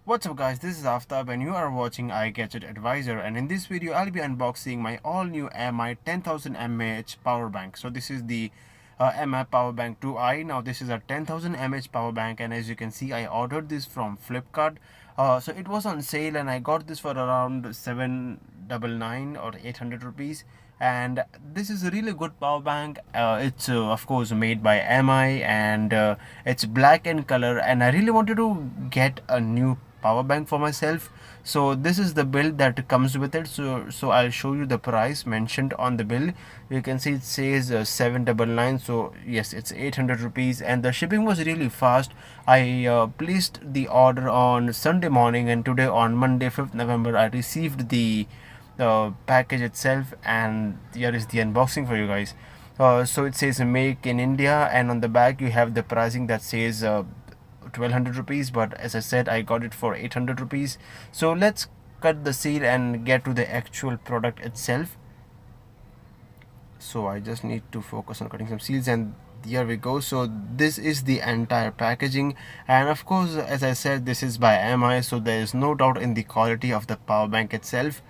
What's up guys, this is Aftab and you are watching iGadget Advisor, and in this video I'll be unboxing my all new MI 10,000 mAh power bank. So this is the MI power bank 2i. Now this is a 10,000 mAh power bank, and as you can see I ordered this from Flipkart. So it was on sale and I got this for around 799 or 800 rupees. And this is a really good power bank. It's of course made by MI, and it's black in color, and I really wanted to get a new power bank for myself. So this is the bill that comes with it. So I'll show you the price mentioned on the bill. You can see it says 799. So yes, it's 800 rupees, and the shipping was really fast. I placed the order on Sunday morning, and today on Monday 5th November I received the package itself, and here is the unboxing for you guys. So it says make in India, and on the back you have the pricing that says 1200 rupees, but as I said I got it for 800 rupees. So let's cut the seal and get to the actual product itself. So I just need to focus on cutting some seals, and here we go. So this is the entire packaging, and of course as I said this is by MI, so there is no doubt in the quality of the power bank itself.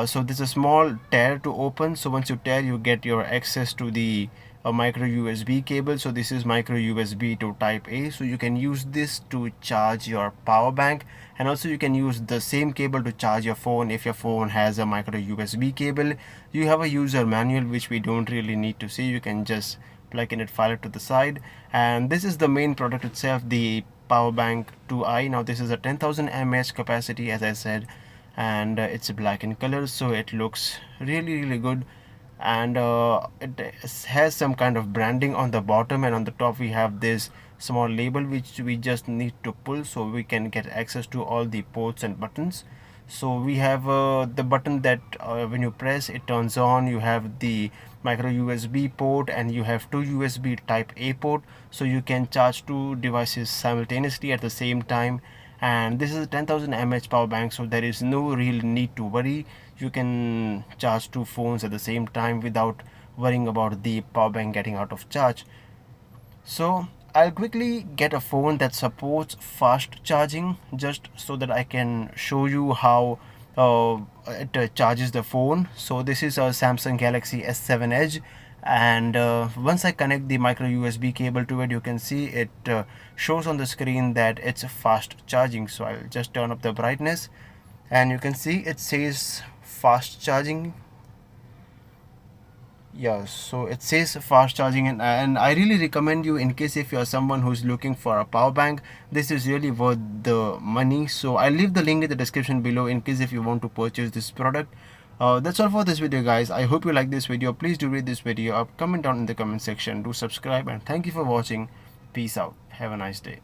So there's a small tear to open, so once you tear you get your access to the micro USB cable. So this is micro USB to type A, so you can use this to charge your power bank, and also you can use the same cable to charge your phone if your phone has a micro USB cable. You have a user manual which we don't really need to see, you can just plug in it, file it to the side. And this is the main product itself, the power bank 2i. Now this is a 10,000 mAh capacity as I said, and it's black in color, so it looks really good. And it has some kind of branding on the bottom, and on the top we have this small label which we just need to pull so we can get access to all the ports and buttons. So we have the button that when you press it turns on. You have the micro USB port, and you have two USB type A port, so you can charge two devices simultaneously at the same time. And this is a 10,000 mAh power bank, so there is no real need to worry. You can charge two phones at the same time without worrying about the power bank getting out of charge. So I'll quickly get a phone that supports fast charging, just so that I can show you how it charges the phone. So this is a Samsung Galaxy S7 Edge, and once I connect the micro USB cable to it, you can see it shows on the screen that it's fast charging. So I'll just turn up the brightness, and you can see it says fast charging. Yeah, so it says fast charging, and I really recommend you, in case if you are someone who's looking for a power bank, this is really worth the money. So I'll leave the link in the description below in case if you want to purchase this product. That's all for this video guys. I hope you like this video. Please do rate this video up, comment down in the comment section, do subscribe, and thank you for watching. Peace out, have a nice day.